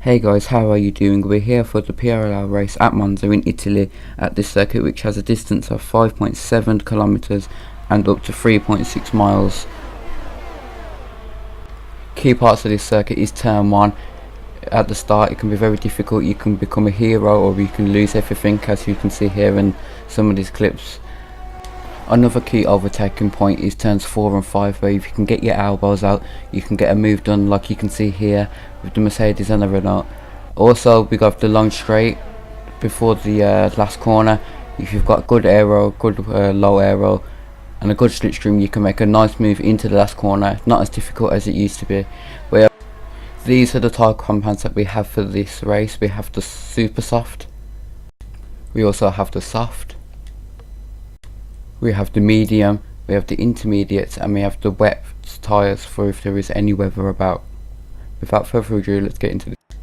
Hey guys, how are you doing? We're here for the PRL race at Monza in Italy at this circuit, which has a distance of 5.7 kilometers and up to 3.6 miles. Key parts of this circuit is turn 1. At the start it can be very difficult. You can become a hero or you can lose everything, as you can see here in some of these clips. Another key overtaking point is turns 4 and 5, where if you can get your elbows out you can get a move done, like you can see here with the Mercedes and the Renault. Also we got the long straight before the last corner. If you've got good aero, good low aero and a good slipstream, you can make a nice move into the last corner. Not as difficult as it used to be. These are the tyre compounds that we have for this race. We have the super soft, we also have the soft, we have the medium, we have the intermediate, and we have the wet tyres for if there is any weather about. Without further ado, let's get into this.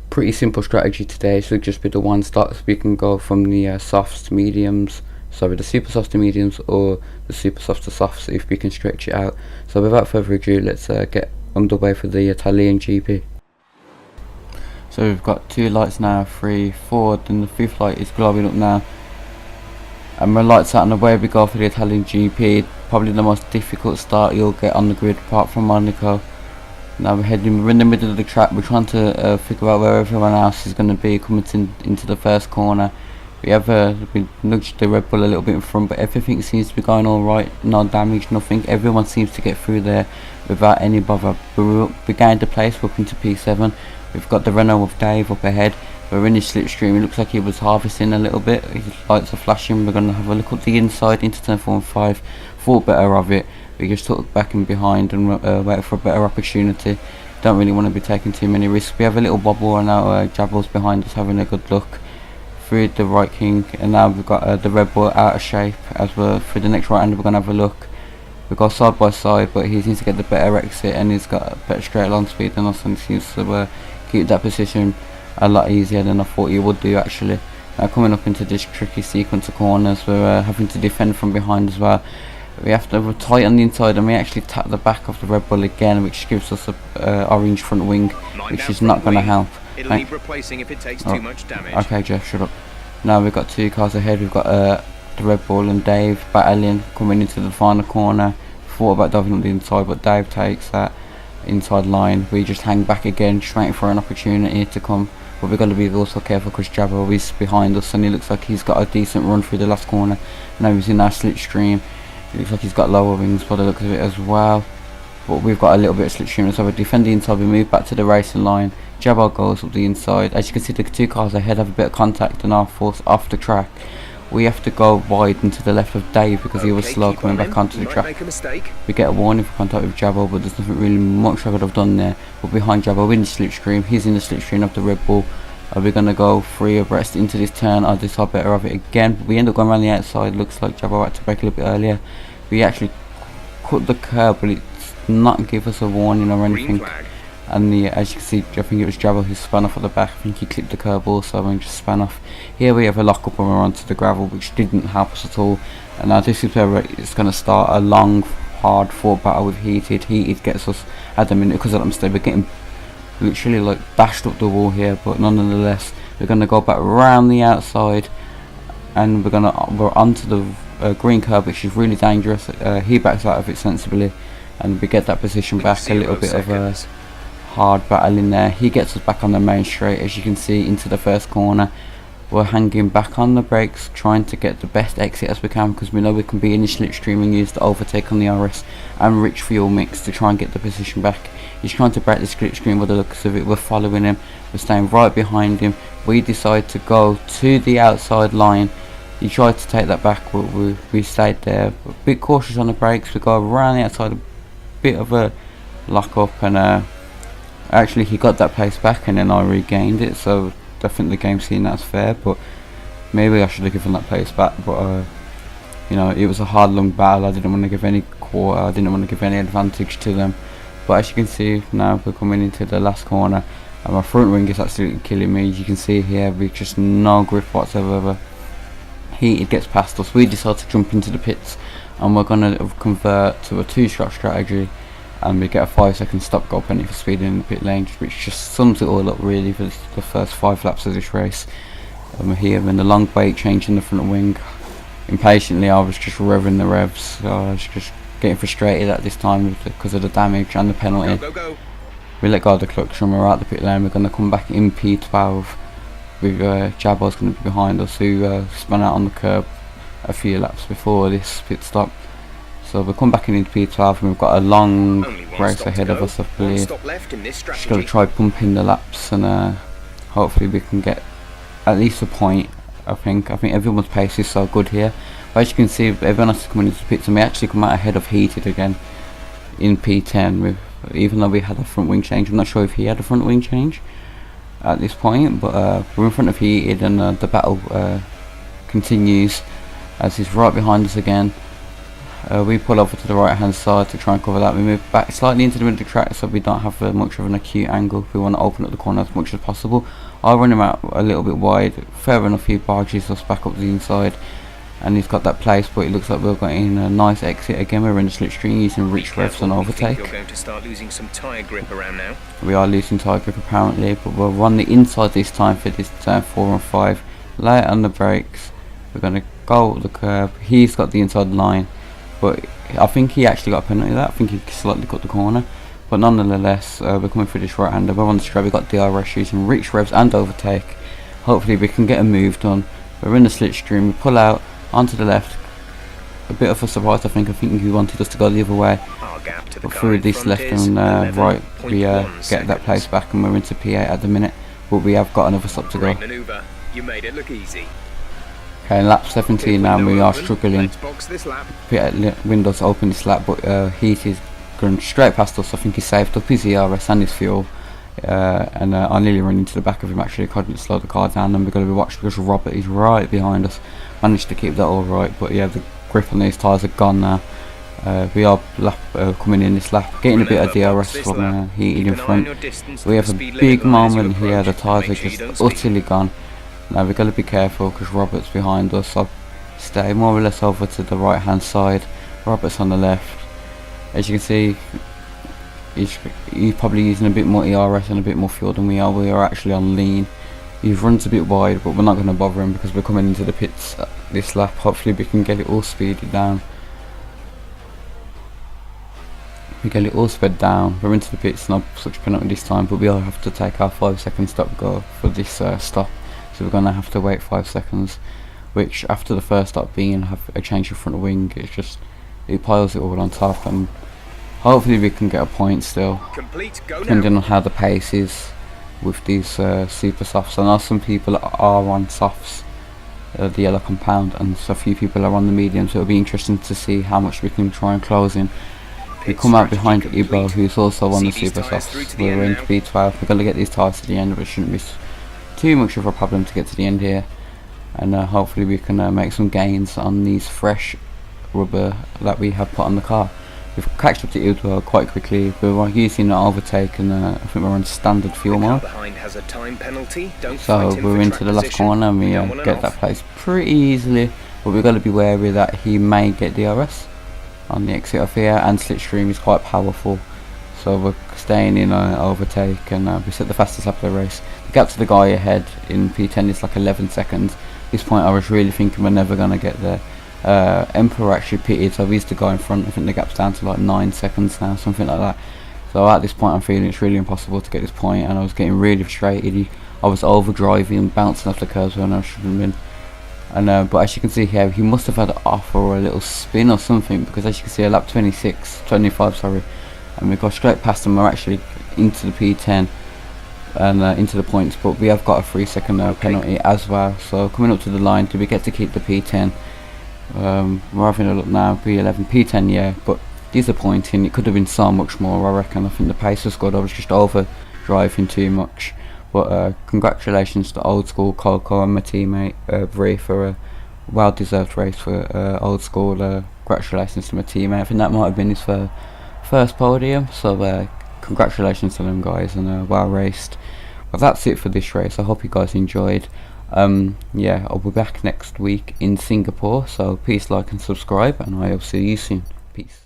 Pretty simple strategy today. Should just be the one start, so we can go from the softs to mediums, sorry, the super softs to mediums, or the super softs to softs if we can stretch it out. So without further ado, let's get underway for the Italian GP. So we've got 2 lights now, 3, 4, then the 5th light is glowing up now. And my lights out, and away we go for the Italian GP. Probably the most difficult start you'll get on the grid apart from Monaco. Now we're in the middle of the track. We're trying to figure out where everyone else is going to be coming into the first corner. We have we nudged the Red Bull a little bit in front, but everything seems to be going alright. No damage, nothing. Everyone seems to get through there without any bother. We gained a place, we're up into P7. We've got the Renault with Dave up ahead. We're in his slipstream. It looks like he was harvesting a little bit. His lights are flashing. We're going to have a look at the inside into turn 4 and 5. Thought better of it. We just took back and behind and waited for a better opportunity. Don't really want to be taking too many risks. We have a little wobble, and now Jabal's behind us having a good look through the right king. And now we've got the Red Bull out of shape. As we're through the next right hand, we're going to have a look. We go side by side, but he seems to get the better exit, and he's got a better straight line speed than us, and he seems to keep that position a lot easier than I thought he would do actually. Now coming up into this tricky sequence of corners, we're having to defend from behind as well. We have to tight on the inside, and we actually tap the back of the Red Bull again, which gives us a orange front wing, which is not going to help. It'll need replacing if it takes too much damage. Okay Jeff, shut up. Now we've got 2 cars ahead. We've got the Red Bull and Dave battling, coming into the final corner. Thought about diving on the inside, but Dave takes that inside line. We just hang back again, just waiting for an opportunity to come. But we've got to be also careful because Jabba is behind us, and he looks like he's got a decent run through the last corner. Now he's in our slipstream. It looks like he's got lower wings by the looks of it as well. But we've got a little bit of slipstream, so we defend the inside. We move back to the racing line. Jabba goes up the inside. As you can see, the 2 cars ahead have a bit of contact and are forced off the track. We have to go wide and to the left of Dave because he was slow coming back onto the track. We get a warning for contact with Jabba, but there's nothing really much I could have done there. But behind Jabba, we're in the slipstream. He's in the slipstream of the Red Bull. We're going to go 3 abreast into this turn. I decide better of it again. We end up going around the outside. Looks like Jabba had to brake a little bit earlier. We actually cut the curb, but it's not give us a warning or anything. And as you can see, I think it was Jabba who spun off at the back. I think he clipped the curb also and just span off. Here we have a lock up and we're onto the gravel, which didn't help us at all. And now this is where it's going to start a long, hard fought battle with Heated. Heated gets us at the minute because of that mistake. We're getting literally like bashed up the wall here, but nonetheless, we're going to go back around the outside, and we're onto the green curb, which is really dangerous. He backs out of it sensibly, and we get that position back. A little bit of a hard battle in there. He gets us back on the main straight, as you can see, into the first corner. We're hanging back on the brakes, trying to get the best exit as we can, because we know we can be in the slipstream and use the overtake on the RS and rich fuel mix to try and get the position back. He's trying to break the slipstream by the looks of it. We're following him, we're staying right behind him. We decide to go to the outside line. He tried to take that back, but we stayed there. We're a bit cautious on the brakes. We go around the outside, a bit of a lock up, and actually he got that place back, and then I regained it. So I think the game's seen that's fair, but maybe I should have given that place back. But you know, it was a hard, long battle. I didn't want to give any quarter. I didn't want to give any advantage to them. But as you can see, now we're coming into the last corner, and my front wing is absolutely killing me. As you can see here, with just no grip whatsoever. Heated gets past us. We decide to jump into the pits, and we're going to convert to a 2-shot strategy. and we get a 5-second stop goal penalty for speeding in the pit lane, which just sums it all up really for the first 5 laps of this race. We're here in the long wait change in the front wing. Impatiently I was just revving the revs, so I was just getting frustrated at this time because of the damage and the penalty. Go. We let go of the clutch and we're out the pit lane. We're going to come back in P12 with Jabbar's going to be behind us, who spun out on the curb a few laps before this pit stop. So we'll come back into P12 and we've got a long race ahead of us, I believe. Just got to try pumping the laps and hopefully we can get at least a point. I think everyone's pace is so good here. But as you can see, everyone has to come into the pits and we actually come out ahead of Heated again in P10 even though we had a front wing change. I'm not sure if he had a front wing change at this point, but we're in front of Heated and the battle continues as he's right behind us again. We pull over to the right hand side to try and cover that. We move back slightly into the middle of the track so we don't have much of an acute angle. We want to open up the corner as much as possible. I'll run him out a little bit wide. Fair enough, he barges us back up the inside and he's got that place, but it looks like we're getting a nice exit again. We're in the slipstream using rich revs and overtake. You're going to start losing some tyre grip around now. We are losing tyre grip apparently, but we'll run the inside this time for this turn 4 and 5. Lay it on the brakes. We're going to go up the curb. He's got the inside line, but I think he actually got a penalty there. I think he slightly cut the corner, but nonetheless we're coming through this right hander. We're on the straight. We've got DRS using rich revs and overtake. Hopefully we can get a move done. We're in the slipstream. We pull out onto the left. A bit of a surprise, I think he wanted us to go the other way, but through this left and right we get that place back and we're into P8 at the minute, but we have got another stop to go. You made it look easy. Okay, lap 17 now and we are struggling. P8 windows open this lap, but Heat is going straight past us. I think he's saved up his ERS and his fuel, and I nearly ran into the back of him actually. Couldn't slow the car down and we're going to be watched because Robert is right behind us. Managed to keep that all right, but yeah, the grip on these tyres are gone now. We are coming in this lap, getting a bit of DRS from Heated in front. We have a big moment here, the tyres are just utterly gone. Now we've got to be careful because Robert's behind us. I'll stay more or less over to the right hand side. Robert's on the left. As you can see, he's probably using a bit more ERS and a bit more fuel than we are. We are actually on lean. He runs a bit wide, but we're not going to bother him because we're coming into the pits this lap. Hopefully we can get it all speeded down. We get it all sped down. We're into the pits, not such a penalty this time, but we'll have to take our 5-second stop go for this stop. So we're going to have to wait 5 seconds, which after the first stop being have a change of front wing, it piles it all on top, and hopefully we can get a point still, depending on how the pace is with these super softs. I know some people are on softs, the yellow compound, and so a few people are on the medium, so it'll be interesting to see how much we can try and close in. We come out behind Ibo, who's also on the super softs. We're in P12. We're going to get these tyres to the end, but it shouldn't be too much of a problem to get to the end here, and hopefully we can make some gains on these fresh rubber that we have put on the car. We've catched up to Ibo quite quickly. We're using an overtake and I think we're on standard fuel mode. So we're into the last corner and we get that place pretty easily, but we've got to be wary that he may get DRS on the exit of here, and slipstream is quite powerful, so we're staying in overtake and we set the fastest lap of the race. The gap to the guy ahead in P10 is like 11 seconds. At this point I was really thinking we're never going to get there. Emperor actually pitted, so he's the guy in front. I think the gap's down to like 9 seconds now, something like that. So at this point I'm feeling it's really impossible to get this point, and I was getting really frustrated. I was overdriving and bouncing off the curves when I shouldn't have been. And but as you can see here, he must have had it off or a little spin or something, because as you can see, at lap 25 sorry, and we go straight past him. We're actually into the P10 and into the points, but we have got a 3-second penalty as well. So coming up to the line, do we get to keep the P10? We're having a look now. P11, P10, yeah, but disappointing. It could have been so much more, I reckon. I think the pace was good. I was just over driving too much. But congratulations to Old School, Coco and my teammate Bree for a well deserved race for Old School. Congratulations to my teammate. I think that might have been his first podium, so congratulations to them guys, and well raced. Well, that's it for this race. I hope you guys enjoyed. Yeah, I'll be back next week in Singapore, so please like and subscribe, and I'll see you soon. Peace.